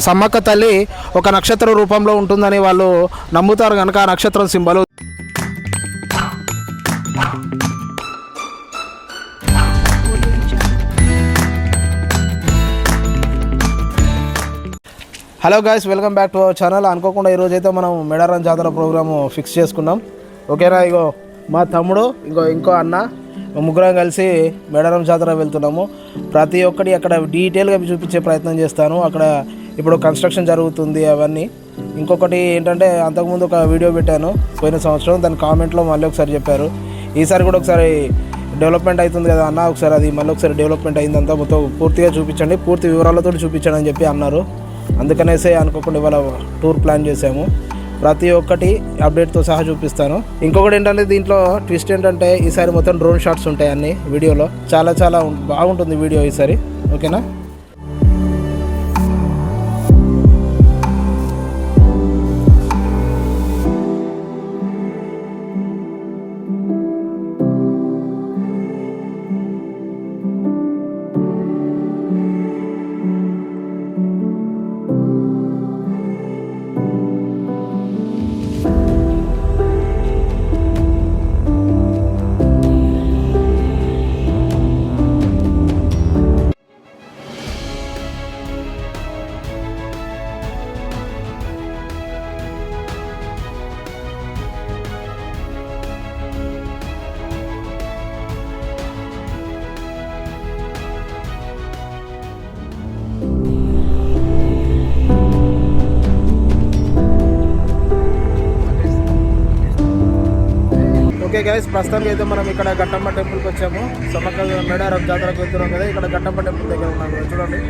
సమ్మక్క తల్లి ఒక నక్షత్ర రూపంలో ఉంటుందని వాళ్ళు నమ్ముతారు కనుక ఆ నక్షత్రం symbol. Hello guys, welcome back to our channel. అనుకోకుండా ఈరోజైతే మనం మేడారం జాతర ప్రోగ్రాము ఫిక్స్ చేసుకున్నాం. ఓకేనా, ఇగో మా తమ్ముడు ఇంకో అన్న ముగ్గురం కలిసి మేడారం జాతర వెళ్తున్నాము. ప్రతి ఒక్కటి అక్కడ డీటెయిల్గా చూపించే ప్రయత్నం చేస్తాను. అక్కడ ఇప్పుడు కన్స్ట్రక్షన్ జరుగుతుంది అవన్నీ. ఇంకొకటి ఏంటంటే, అంతకుముందు ఒక వీడియో పెట్టాను పోయిన సంవత్సరం, దాని కామెంట్లో మళ్ళీ ఒకసారి చెప్పారు ఈసారి కూడా ఒకసారి డెవలప్మెంట్ అవుతుంది కదా అన్న, ఒకసారి అది మళ్ళీ ఒకసారి డెవలప్మెంట్ అయిందంతా మొత్తం పూర్తిగా చూపించండి, పూర్తి వివరాలతో చూపించండి అని చెప్పి అన్నారు. అందుకనేసే అనుకోకుండా ఇవాళ టూర్ ప్లాన్ చేసాము. ప్రతి ఒక్కటి అప్డేట్తో సహా చూపిస్తాను. ఇంకొకటి ఏంటంటే, దీంట్లో ట్విస్ట్ ఏంటంటే ఈసారి మొత్తం డ్రోన్ షాట్స్ ఉంటాయి అన్ని వీడియోలో. చాలా బాగుంటుంది వీడియో ఈసారి. ఓకేనా. ఓకే గైస్, ప్రస్తుతానికి అయితే మనం ఇక్కడ గట్టమ్మ టెంపుల్కి వచ్చాము. సమ్మక్క మేడారం జాతరకు వెళ్తున్నాం కదా, ఇక్కడ గట్టమ్మ టెంపుల్ దగ్గర ఉన్నాం కదా, చూడండి.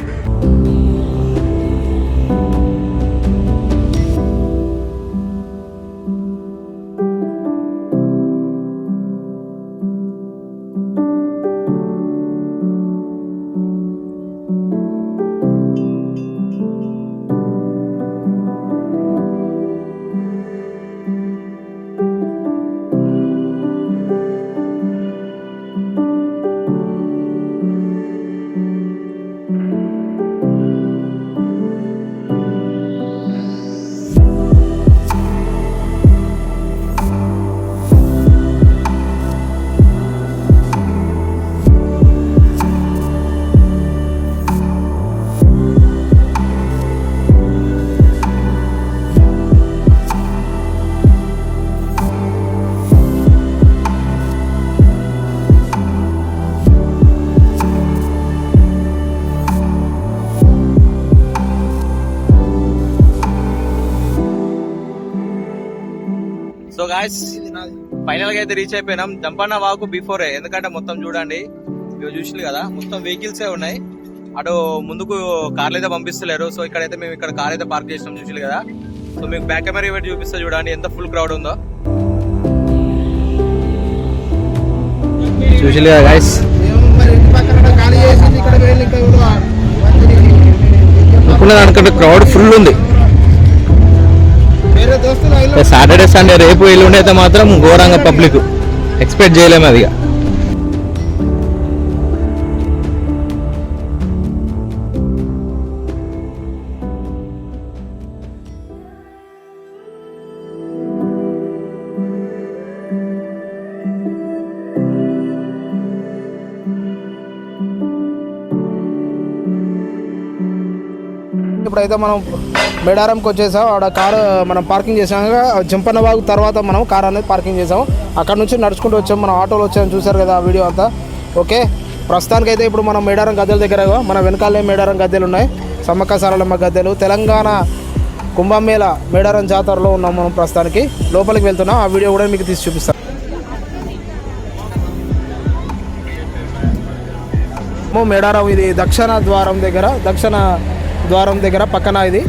సో గాయస్, ఫైనల్ గా అయితే రీచ్ అయిపోయినాం. జంపన్న వాకు బిఫోరే, ఎందుకంటే మొత్తం చూడండి, మీరు చూసింది కదా, మొత్తం వెహికల్స్ ఉన్నాయి. అటు ముందుకు కార్లు అయితే పంపిస్తలేరు. సో ఇక్కడైతే మేము ఇక్కడ కార్ అయితే పార్క్ చేసినాం, చూసింది కదా. సో మీకు బ్యాక్ కెమెరా పెట్టి చూపిస్తా చూడండి ఎంత ఫుల్ క్రౌడ్ ఉందో. చూసింది కదా గాయస్, అనుకుంటే క్రౌడ్ ఫుల్ ఉంది. సాటర్డే సండే రేపు ఎల్లుండి అయితే మాత్రం ఘోరంగా పబ్లిక్, ఎక్స్పెక్ట్ చేయలేము అది. ఇప్పుడైతే మనం మేడారంకి వచ్చేసాం. ఆడ కారు మనం పార్కింగ్ చేసాక జంపన్న వాగు తర్వాత మనం కార్ అనేది పార్కింగ్ చేసాం. అక్కడ నుంచి నడుచుకుంటూ వచ్చాం, మనం ఆటోలో వచ్చాము, చూసారు కదా ఆ వీడియో అంతా. ఓకే, ప్రస్తుతానికి అయితే ఇప్పుడు మనం మేడారం గద్దెల దగ్గర, మన వెనకాలే మేడారం గద్దెలు ఉన్నాయి, సమ్మక్క సారలమ్మ గద్దెలు. తెలంగాణ కుంభమేళ మేడారం జాతరలో ఉన్నాం మనం. ప్రస్తుతానికి లోపలికి వెళ్తున్నాం, ఆ వీడియో కూడా మీకు తీసి చూపిస్తాను. మేడారం ఇది దక్షిణ ద్వారం దగ్గర పక్కన ఇది.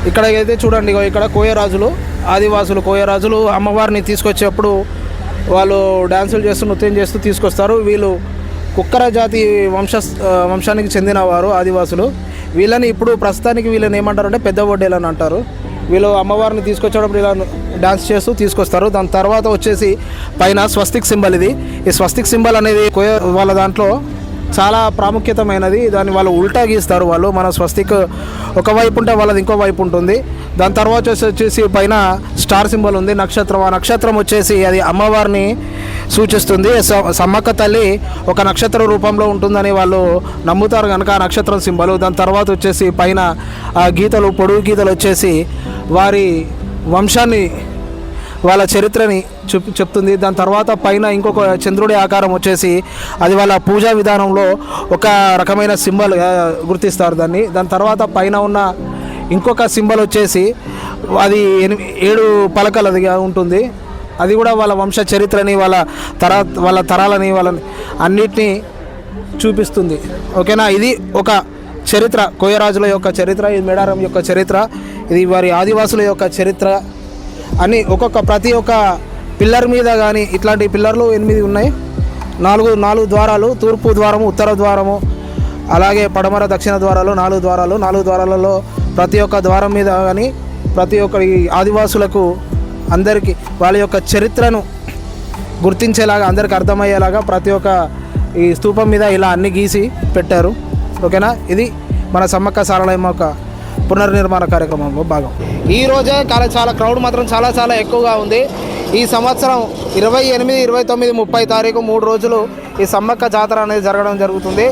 ఇక్కడైతే చూడండి, ఇక్కడ కోయరాజులు, ఆదివాసులు కోయరాజులు అమ్మవారిని తీసుకొచ్చేప్పుడు వాళ్ళు డ్యాన్సులు చేస్తూ నృత్యం చేస్తూ తీసుకొస్తారు. వీళ్ళు కుక్కర జాతి వంశానికి చెందినవారు ఆదివాసులు. వీళ్ళని ఇప్పుడు ప్రస్తుతానికి వీళ్ళని ఏమంటారంటే పెద్ద వడ్డేలు అని అంటారు. వీళ్ళు అమ్మవారిని తీసుకొచ్చేటప్పుడు ఇలా డాన్స్ చేస్తూ తీసుకొస్తారు. దాని తర్వాత వచ్చేసి పైన స్వస్తిక్ సింబల్, ఇది ఈ స్వస్తిక్ సింబల్ అనేది వాళ్ళ దాంట్లో చాలా ప్రాముఖ్యతమైనది. దాన్ని వాళ్ళు ఉల్టా గీస్తారు. వాళ్ళు మన స్వస్తిక్ ఒకవైపు ఉంటే వాళ్ళది ఇంకో వైపు ఉంటుంది. దాని తర్వాత వచ్చేసి పైన స్టార్ సింబల్ ఉంది, నక్షత్రం. ఆ నక్షత్రం వచ్చేసి అది అమ్మవారిని సూచిస్తుంది. సమ్మక్క తల్లి ఒక నక్షత్ర రూపంలో ఉంటుందని వాళ్ళు నమ్ముతారు కనుక ఆ నక్షత్రం సింబల్. దాని తర్వాత వచ్చేసి పైన ఆ గీతలు, పొడుగు గీతలు వచ్చేసి వారి వంశాన్ని, వాళ్ళ చరిత్రని చెప్తుంది. దాని తర్వాత పైన ఇంకొక చంద్రుడి ఆకారం వచ్చేసి అది వాళ్ళ పూజా విధానంలో ఒక రకమైన సింబల్ గుర్తిస్తారు దాన్ని. దాని తర్వాత పైన ఉన్న ఇంకొక సింబల్ వచ్చేసి అది 7 పలకలదిగా ఉంటుంది. అది కూడా వాళ్ళ వంశ చరిత్రని, వాళ్ళ తరాలని, వాళ్ళని అన్నిటినీ చూపిస్తుంది. ఓకేనా. ఇది ఒక చరిత్ర, కోయరాజుల యొక్క చరిత్ర, ఇది మేడారం యొక్క చరిత్ర, ఇది వారి ఆదివాసుల యొక్క చరిత్ర అని ప్రతి ఒక్క పిల్లర్ మీద కానీ ఇట్లాంటి పిల్లర్లు 8 ఉన్నాయి. 4 ద్వారాలు, తూర్పు ద్వారము, ఉత్తర ద్వారము, అలాగే పడమర దక్షిణ ద్వారాలు, 4 ద్వారాలు. 4 ద్వారాలలో ప్రతి ఒక్క ద్వారం మీద కానీ ప్రతి ఒక్క ఆదివాసులకు అందరికీ వాళ్ళ యొక్క చరిత్రను గుర్తించేలాగా, అందరికి అర్థమయ్యేలాగా ప్రతి ఒక్క ఈ స్తూపం మీద ఇలా అన్ని గీసి పెట్టారు. ఓకేనా. ఇది మన సమ్మక్క సారలమ్మ యొక్క పునర్నిర్మాణ కార్యక్రమంలో భాగం. ఈ రోజే చాలా క్రౌడ్ మాత్రం చాలా ఎక్కువగా ఉంది. ఈ సంవత్సరం 28, 29, 30 తారీఖు 3 రోజులు ఈ సమ్మక్క జాతర అనేది జరగడం జరుగుతుంది.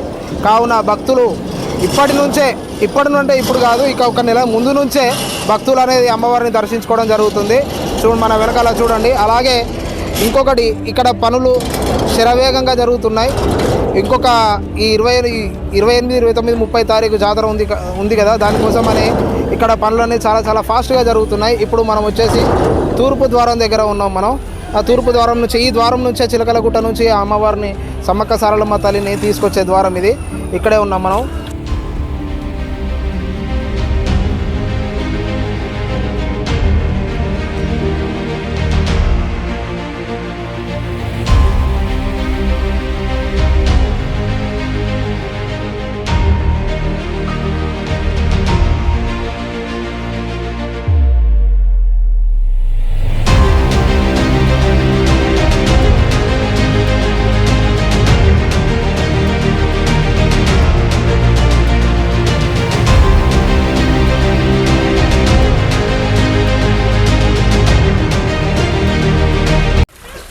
కావున భక్తులు ఇప్పటి నుంటే ఇప్పుడు కాదు, ఇక ఒక నెల ముందు నుంచే భక్తులు అనేది అమ్మవారిని దర్శించుకోవడం జరుగుతుంది. మన వెనకాల చూడండి. అలాగే ఇంకొకటి, ఇక్కడ పనులు శరవేగంగా జరుగుతున్నాయి. ఇంకొక ఈ 28, 29, 30 తారీఖు జాతర ఉంది కదా, దానికోసం అని ఇక్కడ పనులన్నీ చాలా ఫాస్ట్గా జరుగుతున్నాయి. ఇప్పుడు మనం వచ్చేసి తూర్పు ద్వారం దగ్గర ఉన్నాం. మనం ఆ తూర్పు ద్వారం నుంచి, ఈ ద్వారం నుంచే చిలకలగుట్ట నుంచి అమ్మవారిని, సమ్మక్క సారలమ్మ తల్లిని తీసుకొచ్చే ద్వారం ఇది. ఇక్కడే ఉన్నాం మనం.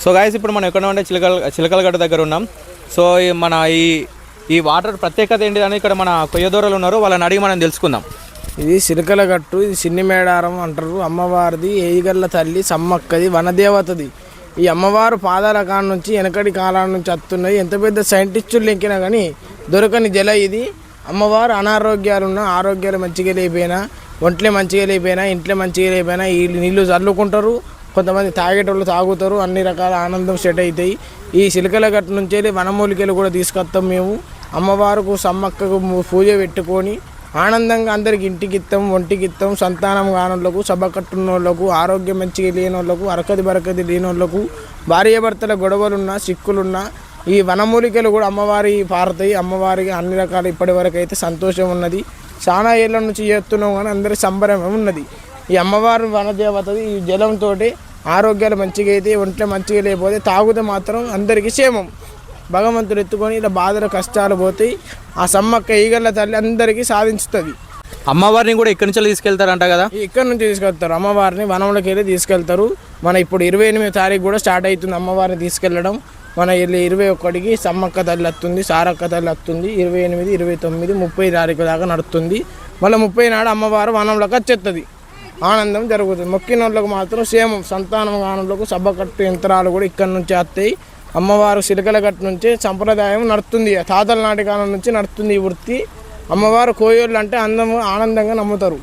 సో గాయస్, ఇప్పుడు మనం ఎక్కడ ఉంటే చిలకలగడ్డ దగ్గర ఉన్నాం. సో మన ఈ వాటర్ ప్రత్యేకత ఏంటిదని ఇక్కడ మన కొయ్యదూరలు ఉన్నారు, వాళ్ళని అడిగి మనం తెలుసుకుందాం. ఇది చిలకలగట్టు, ఇది సిన్ని మేడారం అంటారు. అమ్మవారిది ఏయిగల్ల తల్లి సమ్మక్కది, వనదేవతది. ఈ అమ్మవారు పాదాల కాడ నుంచి వెనకటి కాలం నుంచి వస్తున్నది. ఎంత పెద్ద సైంటిస్టులు ఎక్కినా కానీ దొరకని జల ఇది. అమ్మవారు అనారోగ్యాలున్నా, ఆరోగ్యాలు మంచిగా లేకపోయినా, ఒంట్లో మంచిగా లేకపోయినా, ఇంట్లో మంచిగా లేకపోయినా ఈ నీళ్ళు చల్లుకుంటారు. కొంతమంది తాగేటోళ్ళు తాగుతారు. అన్ని రకాల ఆనందం సెట్ అవుతాయి. ఈ చిలకలగట్టు నుంచి వనమూలికలు కూడా తీసుకొస్తాం మేము. అమ్మవారికి సమ్మక్కకు పూజ పెట్టుకొని ఆనందంగా అందరికి ఇంటికి ఇస్తాం, ఒంటికి ఇస్తాం. సంతానం కానోళ్ళకు, సభ కట్టున్న వాళ్ళకు, ఆరోగ్యం మంచిగా లేని వాళ్ళకు, అరకది బరకది లేని వాళ్ళకు, భార్యాభర్తల గొడవలున్నా, సిక్కులున్నా ఈ వనమూలికలు కూడా అమ్మవారి పారుతాయి. అమ్మవారికి అన్ని రకాల ఇప్పటి వరకు అయితే సంతోషం ఉన్నది. చాలా ఏళ్ళ నుంచి చేస్తున్నాం కానీ అందరి సంబరం ఉన్నది. ఈ అమ్మవారు వనదేవతది. ఈ జలంతో ఆరోగ్యాలు మంచిగా అయితే, ఒంట్లో మంచిగా లేకపోతే తాగుతే మాత్రం అందరికీ క్షేమం. భగవంతుడు ఎత్తుకొని ఇలా బాధల కష్టాలు పోతాయి. ఆ సమ్మక్క ఈగళ్ళ తల్లి అందరికీ సాధించుతుంది. అమ్మవారిని కూడా ఇక్కడి నుంచి తీసుకెళ్తారంట కదా? ఇక్కడ నుంచి తీసుకెళ్తారు. అమ్మవారిని వనంలోకి వెళ్ళి తీసుకెళ్తారు. మన ఇప్పుడు 28 తారీఖు కూడా స్టార్ట్ అవుతుంది అమ్మవారిని తీసుకెళ్ళడం. మన 21కి సమ్మక్క తల్లి వస్తుంది, సారక్క తల్లి వస్తుంది. 28, 29, 30 తారీఖు దాకా నడుస్తుంది. మళ్ళీ 30 నాడు అమ్మవారు వనంలోకి వచ్చేస్తుంది. ఆనందం జరుగుతుంది. మొక్కిన వాళ్ళకు మాత్రం క్షేమం. సంతానం కానులకు సభకట్టు యంత్రాలు కూడా ఇక్కడ నుంచి వస్తాయి. అమ్మవారు చిలకలగట్టు నుంచి సంప్రదాయం నడుస్తుంది. తాతల నాటి కాలం నుంచి నడుస్తుంది ఈ వృత్తి. అమ్మవారు కోయోళ్ళు అంటే ఆనందంగా నమ్ముతారు.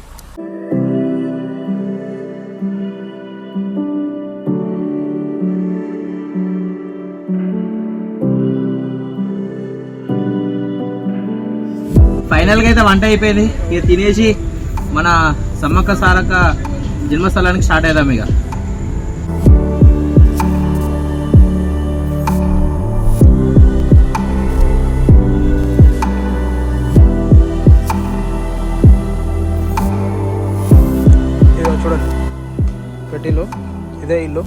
ఫైనల్గా అయితే వంట అయిపోయింది. ఇక తినేసి మన సమ్మక్క సారక్క జన్మస్థలానికి స్టార్ట్ అవుదాం. ఇక చూడండి, పెట్టిల్లు ఇదే ఇల్లు.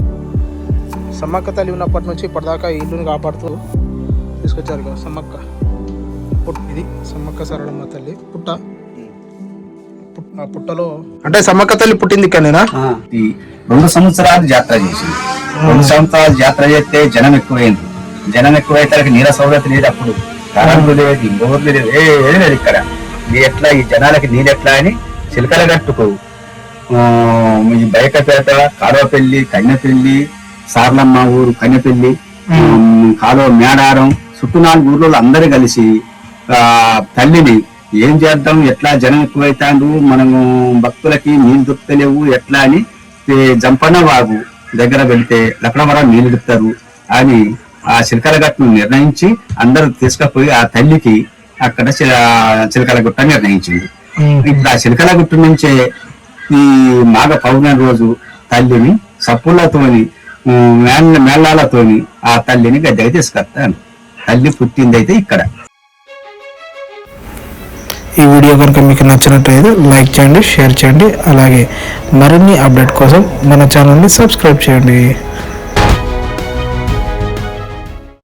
సమ్మక్క తల్లి ఉన్నప్పటి నుంచి ఇప్పటిదాకా ఈ ఇల్లుని కాపాడుతూ తీసుకొచ్చారు కదా సమ్మక్క. ఇది సమ్మక్క సారలమ్మ తల్లి పుట్ట. ఆ పుట్టలో అంటే సమ్మక్క తల్లి పుట్టింది ఇక్కడనేనా? 2 సంవత్సరాలు జాతర చేసింది. 2 సంవత్సరాలు జాతర చేస్తే జనం ఎక్కువైంది. జనం ఎక్కువైతే నీళ్ళ సౌలభ్యం లేదు. అప్పుడు కరెంటు లేదు, బోర్లు లేదు, ఏది లేదు ఇక్కడ. ఇది ఎట్లా ఈ జనాలకి నీళ్ళు ఎట్లా అని చిలకల గట్టుకు ఈ బయకపేట, కాలువపల్లి, కన్నెపల్లి, సార్లమ్మ ఊరు కన్నెపల్లి, కాలువ మేడారం చుట్టూ 4 ఊర్లలో అందరూ కలిసి తల్లిని ఏం చేద్దాం, ఎట్లా జనం ఎక్కువైతాండు, మనము భక్తులకి నీళ్లు దొరుకుతలేవు ఎట్లా అని జంపన్న వాగు దగ్గర వెళ్తే లక్నవరం నీళ్లు దొరుకుతారు అని ఆ చిలకల గట్టును నిర్ణయించి అందరూ తీసుకుపోయి ఆ తల్లికి అక్కడ చిలకల గుట్ట నిర్ణయించింది. ఇప్పుడు ఆ చిలకల గుట్ట నుంచే ఈ మాఘ పౌర్ణమి రోజు తల్లిని సప్పులతోని మేళాలతోని ఆ తల్లిని గద్దెకి తీసుకొస్తాను. తల్లి పుట్టిందైతే ఇక్కడ. ఈ వీడియో కనుక మీకు నచ్చినట్లయితే లైక్ చేయండి, షేర్ చేయండి. అలాగే మరిన్ని అప్డేట్ కోసం మన ఛానల్ని సబ్స్క్రైబ్ చేయండి.